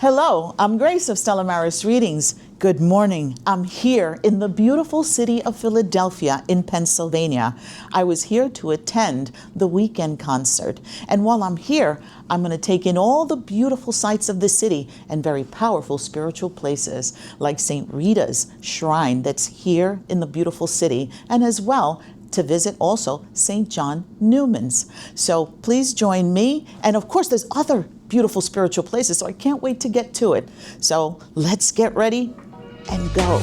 Hello, I'm Grace of Stella Maris Readings. Good morning. I'm here in the beautiful city of Philadelphia in Pennsylvania. I was here to attend the weekend concert. And while I'm here, I'm going to take in all the beautiful sights of the city and very powerful spiritual places like St. Rita's shrine that's here in the beautiful city, and as well to visit also St. John Newman's. So please join me. And of course, there's other beautiful spiritual places, so I can't wait to get to it. So let's get ready and go.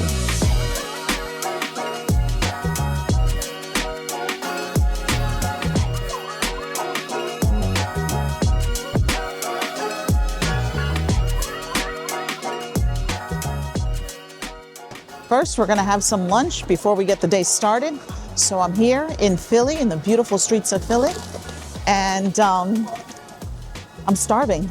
First, we're going to have some lunch before we get the day started. So I'm here in Philly, in the beautiful streets of Philly, and I'm starving.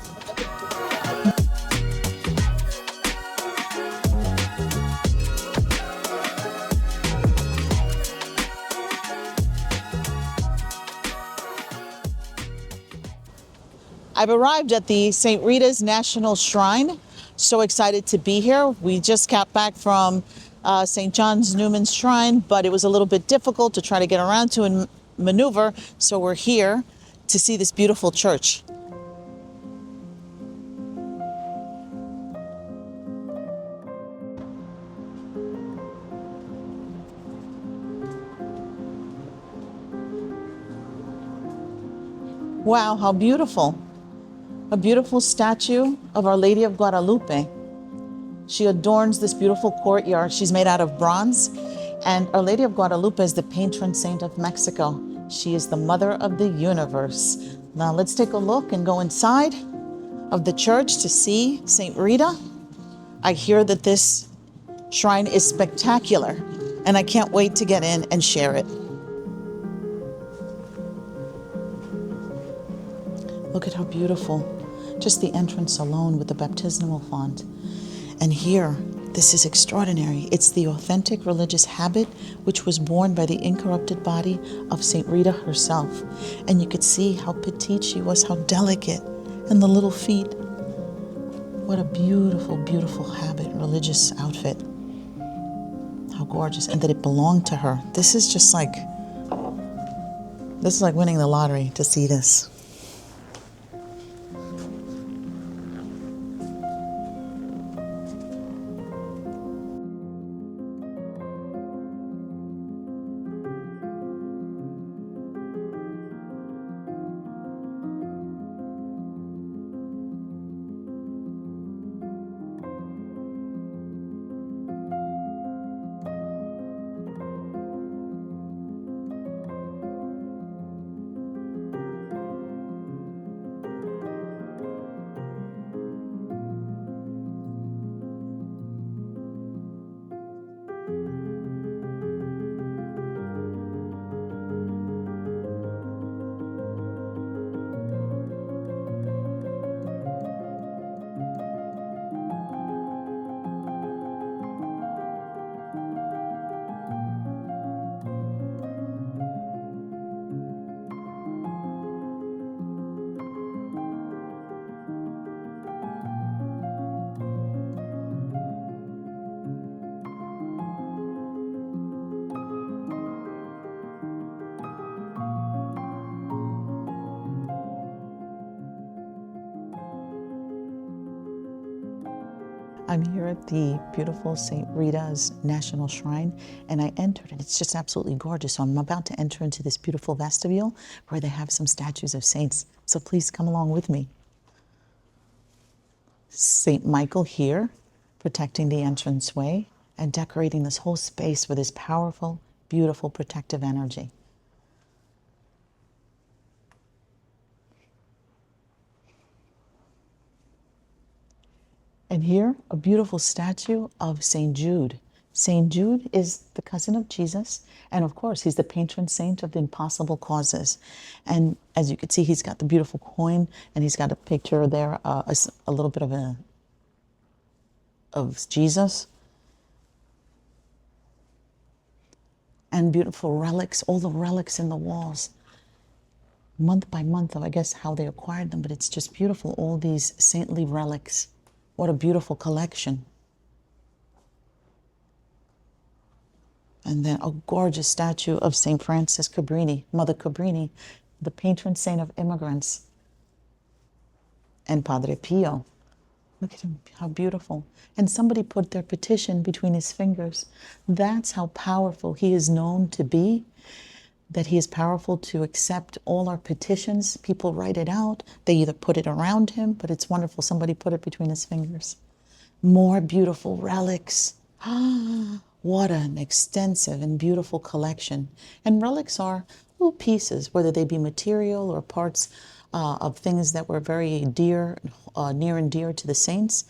I've arrived at the St. Rita's National Shrine. So excited to be here. We just got back from St. John's Newman's Shrine, but it was a little bit difficult to try to get around to and maneuver. So we're here to see this beautiful church. Wow, how beautiful. A beautiful statue of Our Lady of Guadalupe. She adorns this beautiful courtyard. She's made out of bronze. And Our Lady of Guadalupe is the patron saint of Mexico. She is the mother of the universe. Now let's take a look and go inside of the church to see St. Rita. I hear that this shrine is spectacular, and I can't wait to get in and share it. Look at how beautiful. Just the entrance alone with the baptismal font. And here, this is extraordinary. It's the authentic religious habit which was born by the incorrupted body of St. Rita herself. And you could see how petite she was, how delicate, and the little feet. What a beautiful, beautiful habit, religious outfit. How gorgeous, and that it belonged to her. This is just like, this is like winning the lottery to see this. I'm here at the beautiful St. Rita's National Shrine, and I entered, and it's just absolutely gorgeous. So I'm about to enter into this beautiful vestibule where they have some statues of saints. So please come along with me. St. Michael here, protecting the entranceway and decorating this whole space with this powerful, beautiful protective energy. And here, a beautiful statue of St. Jude. St. Jude is the cousin of Jesus, and of course, he's the patron saint of the impossible causes. And as you can see, he's got the beautiful coin, and he's got a picture there, a little bit of Jesus. And beautiful relics, all the relics in the walls. Month by month, I guess how they acquired them, but it's just beautiful, all these saintly relics What a beautiful collection. And then a gorgeous statue of St. Frances Cabrini, Mother Cabrini, the patron saint of immigrants, and Padre Pio. Look at him, how beautiful. And somebody put their petition between his fingers. That's how powerful he is known to be, that he is powerful to accept all our petitions. People write it out. They either put it around him, but it's wonderful. Somebody put it between his fingers. More beautiful relics. What an extensive and beautiful collection. And relics are little pieces, whether they be material or parts of things that were very dear, near and dear to the saints,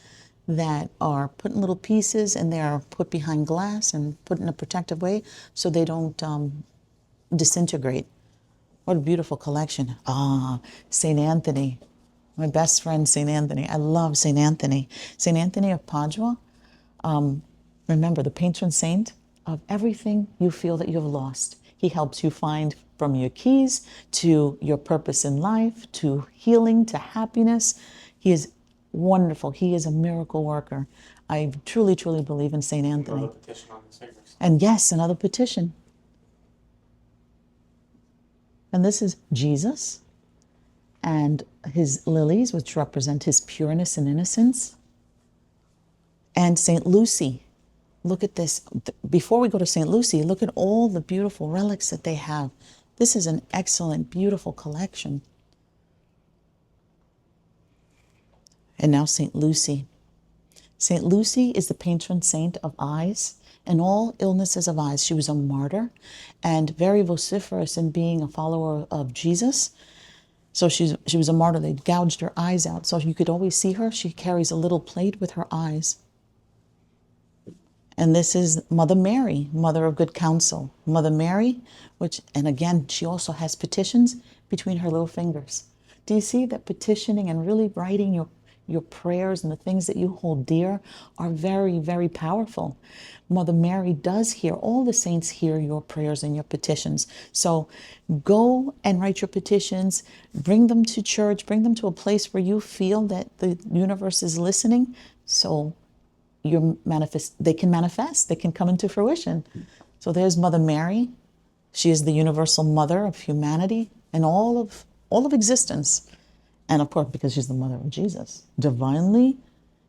that are put in little pieces, and they are put behind glass and put in a protective way so they don't disintegrate. What a beautiful collection. St. Anthony, my best friend, St. Anthony. I love St. Anthony. St. Anthony of Padua, remember, the patron saint of everything you feel that you've lost. He helps you find, from your keys to your purpose in life, to healing, to happiness. He is wonderful. He is a miracle worker. I truly, truly believe in St. Anthony. Another petition on his fingers. And yes, another petition. And this is Jesus and his lilies, which represent his pureness and innocence. And St. Lucy. Look at this. Before we go to St. Lucy, look at all the beautiful relics that they have. This is an excellent, beautiful collection. And now St. Lucy. St. Lucy is the patron saint of eyes and all illnesses of eyes. She was a martyr and very vociferous in being a follower of Jesus. So she was a martyr. They gouged her eyes out. So you could always see her. She carries a little plate with her eyes. And this is Mother Mary, Mother of Good Counsel. Mother Mary, and again, she also has petitions between her little fingers. Do you see that petitioning and really writing your prayers and the things that you hold dear are very, very powerful? Mother Mary does hear, all the saints hear your prayers and your petitions. So go and write your petitions, bring them to church, bring them to a place where you feel that the universe is listening. So they can manifest, they can come into fruition. So there's Mother Mary. She is the universal mother of humanity and all of existence. And of course, because she's the mother of Jesus, divinely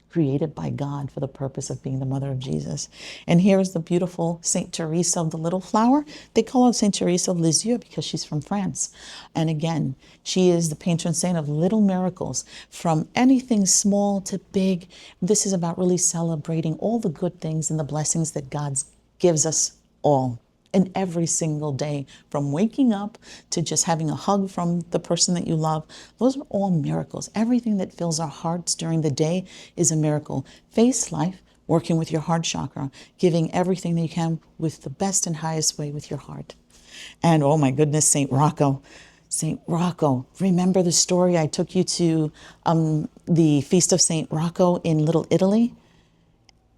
created by God for the purpose of being the mother of Jesus. And here is the beautiful Saint Teresa of the Little Flower. They call her Saint Teresa of Lisieux because she's from France. And again, she is the patron saint of little miracles, from anything small to big. This is about really celebrating all the good things and the blessings that God gives us all. And every single day, from waking up to just having a hug from the person that you love, those are all miracles. Everything that fills our hearts during the day is a miracle. Face life working with your heart chakra, giving everything that you can with the best and highest way with your heart. And oh my goodness, St. Rocco. St. Rocco. Remember the story? I took you to the Feast of St. Rocco in Little Italy,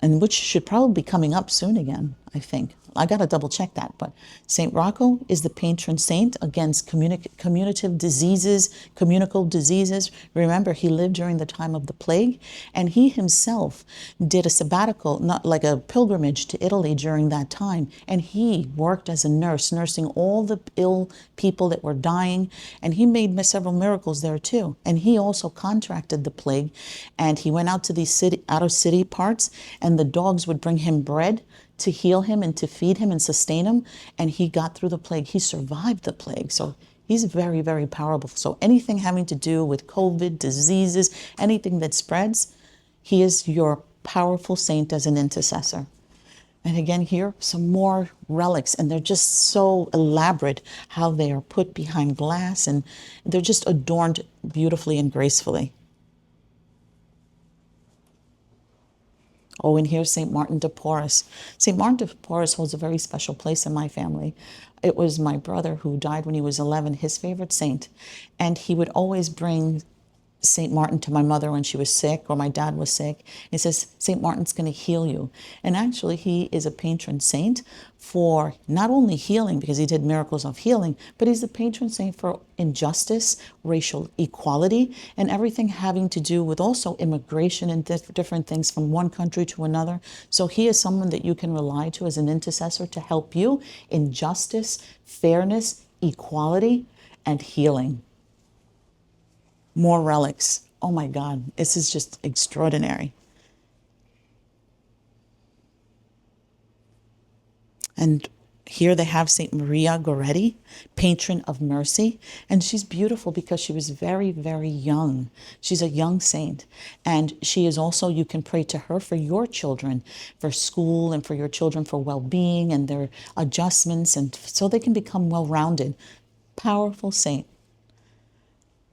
and which should probably be coming up soon again, I think. I got to double check that. But St. Rocco is the patron saint against communicative diseases, communicable diseases. Remember, he lived during the time of the plague, and he himself did a sabbatical, not like a pilgrimage to Italy during that time. And he worked as a nurse, nursing all the ill people that were dying. And he made several miracles there too. And he also contracted the plague. And he went out to these out of city parts, and the dogs would bring him bread to heal him and to feed him and sustain him. And he got through the plague. He survived the plague. So he's very, very powerful. So anything having to do with COVID, diseases, anything that spreads, he is your powerful saint as an intercessor. And again, here, some more relics, and they're just so elaborate how they are put behind glass, and they're just adorned beautifully and gracefully. Oh, and here's St. Martin de Porres. St. Martin de Porres holds a very special place in my family. It was my brother who died when he was 11, his favorite saint. And he would always bring St. Martin to my mother when she was sick or my dad was sick. He says, St. Martin's going to heal you. And actually, he is a patron saint for not only healing, because he did miracles of healing, but he's the patron saint for injustice, racial equality, and everything having to do with also immigration and different things from one country to another. So he is someone that you can rely to as an intercessor to help you in justice, fairness, equality, and healing. More relics. Oh my God, this is just extraordinary. And here they have St. Maria Goretti, patron of mercy. And she's beautiful because she was very, very young. She's a young saint. And she is also, you can pray to her for your children, for school and for your children for well-being and their adjustments, and so they can become well-rounded. Powerful saint.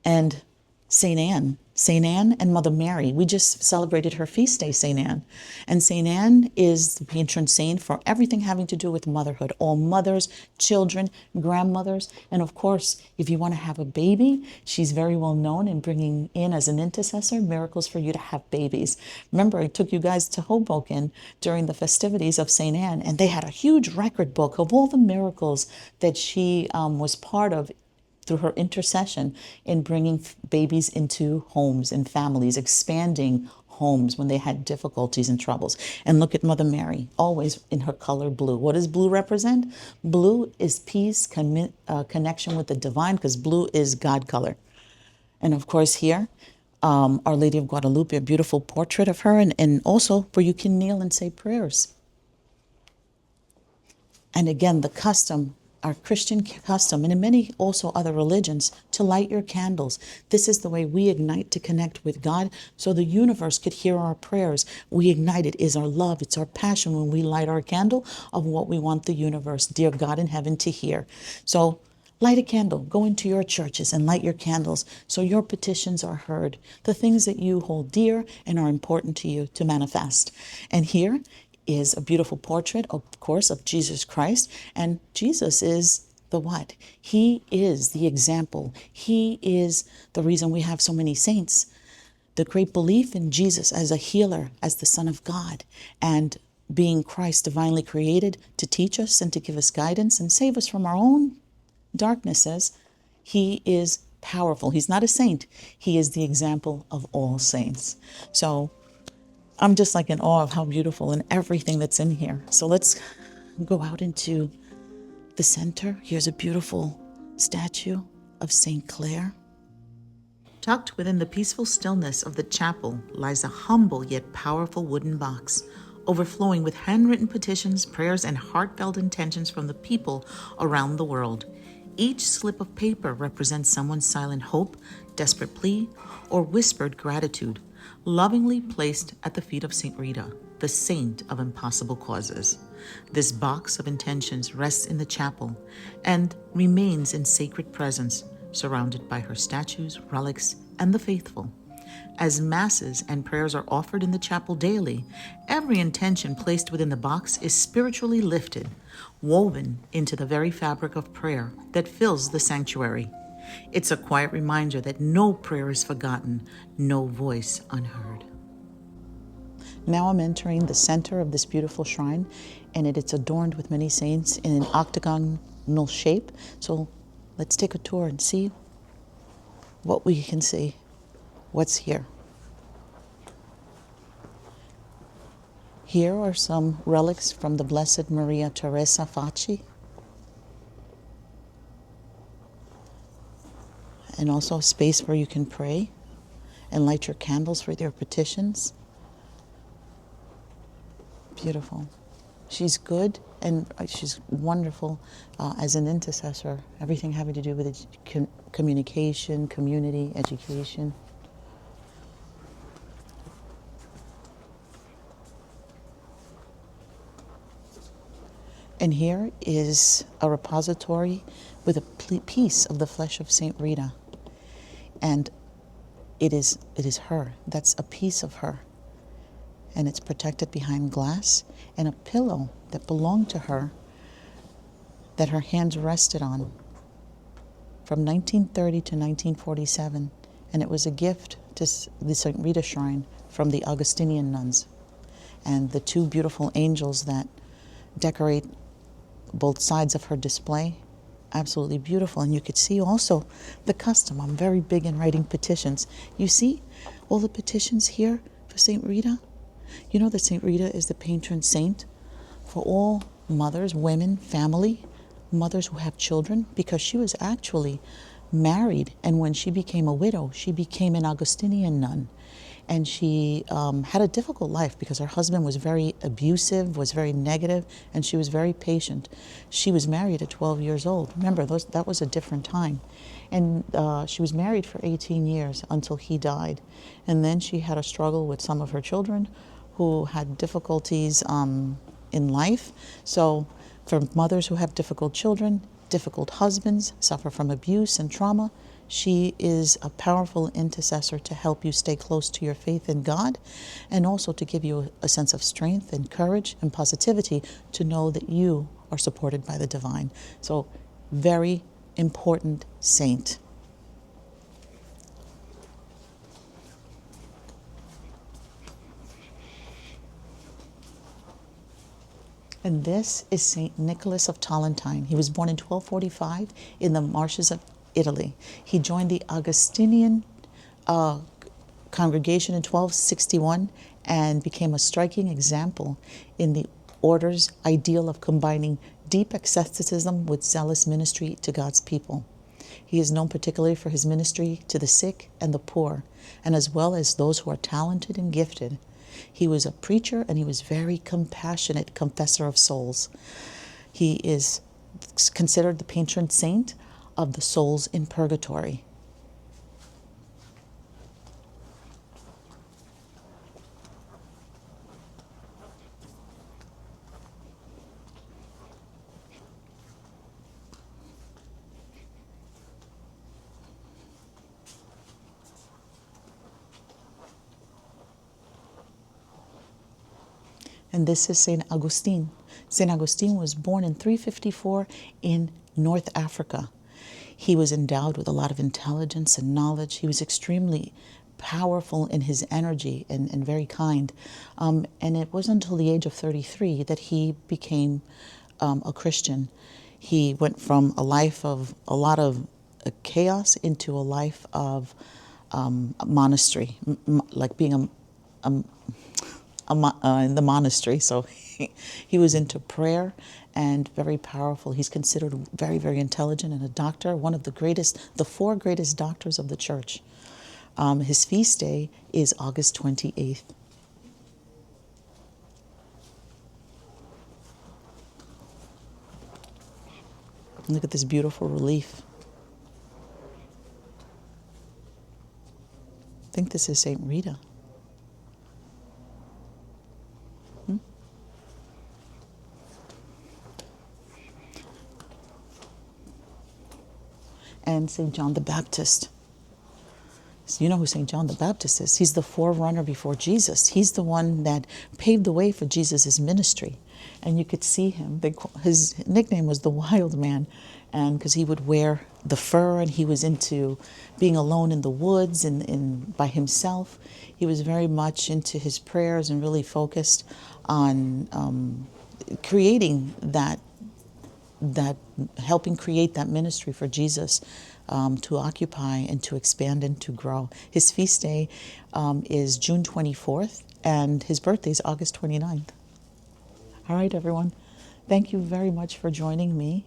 And St. Anne and Mother Mary. We just celebrated her feast day, St. Anne. And St. Anne is the patron saint for everything having to do with motherhood. All mothers, children, grandmothers. And of course, if you want to have a baby, she's very well known in bringing in as an intercessor miracles for you to have babies. Remember, I took you guys to Hoboken during the festivities of St. Anne, and they had a huge record book of all the miracles that she was part of through her intercession in bringing babies into homes and families, expanding homes when they had difficulties and troubles. And look at Mother Mary, always in her color blue. What does blue represent? Blue is peace, connection with the divine, because blue is God color. And of course here, Our Lady of Guadalupe, a beautiful portrait of her, and also where you can kneel and say prayers. And again, the custom, our Christian custom, and in many also other religions, to light your candles. This is the way we ignite to connect with God so the universe could hear our prayers. We ignite it, is our love, it's our passion when we light our candle of what we want the universe, dear God in heaven, to hear. So light a candle, go into your churches and light your candles so your petitions are heard, the things that you hold dear and are important to you to manifest. And here is a beautiful portrait, of course, of Jesus Christ. And Jesus is the what? He is the example. He is the reason we have so many saints. The great belief in Jesus as a healer, as the Son of God, and being Christ divinely created to teach us and to give us guidance and save us from our own darknesses. He is powerful. He's not a saint. He is the example of all saints. So I'm just like in awe of how beautiful and everything that's in here. So let's go out into the center. Here's a beautiful statue of St. Clare. Tucked within the peaceful stillness of the chapel lies a humble yet powerful wooden box, overflowing with handwritten petitions, prayers, and heartfelt intentions from the people around the world. Each slip of paper represents someone's silent hope, desperate plea, or whispered gratitude, lovingly placed at the feet of St. Rita, the saint of impossible causes. This box of intentions rests in the chapel and remains in sacred presence, surrounded by her statues, relics, and the faithful. As masses and prayers are offered in the chapel daily, every intention placed within the box is spiritually lifted, woven into the very fabric of prayer that fills the sanctuary. It's a quiet reminder that no prayer is forgotten, no voice unheard. Now I'm entering the center of this beautiful shrine, and it's adorned with many saints in an octagonal shape. So let's take a tour and see what we can see, what's here. Here are some relics from the Blessed Maria Teresa Facci, and also a space where you can pray and light your candles for your petitions. Beautiful. She's good and she's wonderful as an intercessor. Everything having to do with communication, community, education. And here is a repository with a piece of the flesh of St. Rita. And it is her. That's a piece of her. And it's protected behind glass, and a pillow that belonged to her that her hands rested on from 1930 to 1947. And it was a gift the St. Rita shrine from the Augustinian nuns. And the two beautiful angels that decorate both sides of her display, absolutely beautiful. And you could see also the custom. I'm very big in writing petitions. You see all the petitions here for St. Rita? You know that St. Rita is the patron saint for all mothers, women, family, mothers who have children, because she was actually married, and when she became a widow, she became an Augustinian nun. And she had a difficult life because her husband was very abusive, was very negative, and she was very patient. She was married at 12 years old. Remember, that was a different time. And she was married for 18 years until he died. And then she had a struggle with some of her children who had difficulties in life. So for mothers who have difficult children, difficult husbands, suffer from abuse and trauma, she is a powerful intercessor to help you stay close to your faith in God, and also to give you a sense of strength and courage and positivity to know that you are supported by the divine. So, very important saint. And this is St. Nicholas of Tolentine. He was born in 1245 in the marshes of Italy. He joined the Augustinian congregation in 1261 and became a striking example in the order's ideal of combining deep asceticism with zealous ministry to God's people. He is known particularly for his ministry to the sick and the poor, and as well as those who are talented and gifted. He was a preacher, and he was very compassionate confessor of souls. He is considered the patron saint of the souls in purgatory. And this is St. Augustine. St. Augustine was born in 354 in North Africa. He was endowed with a lot of intelligence and knowledge. He was extremely powerful in his energy and very kind. And it wasn't until the age of 33 that he became a Christian. He went from a life of a lot of chaos into a life of a monastery, like being in the monastery. So he was into prayer and very powerful. He's considered very, very intelligent and a doctor, one of the four greatest doctors of the church. His feast day is August 28th. Look at this beautiful relief. I think this is St. Rita. And St. John the Baptist. So you know who St. John the Baptist is. He's the forerunner before Jesus. He's the one that paved the way for Jesus' ministry. And you could see him. His nickname was the Wild Man, and because he would wear the fur, and he was into being alone in the woods and by himself. He was very much into his prayers and really focused on creating that helping create that ministry for Jesus to occupy and to expand and to grow. His feast day is June 24th, and his birthday is August 29th. All right, everyone. Thank you very much for joining me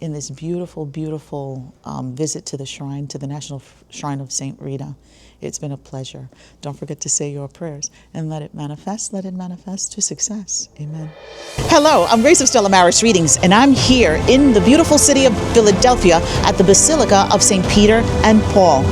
in this beautiful, beautiful visit to the shrine, to the National Shrine of St. Rita. It's been a pleasure. Don't forget to say your prayers and let it manifest to success. Amen. Hello, I'm Grace of Stella Maris Readings, and I'm here in the beautiful city of Philadelphia at the Basilica of St. Peter and Paul.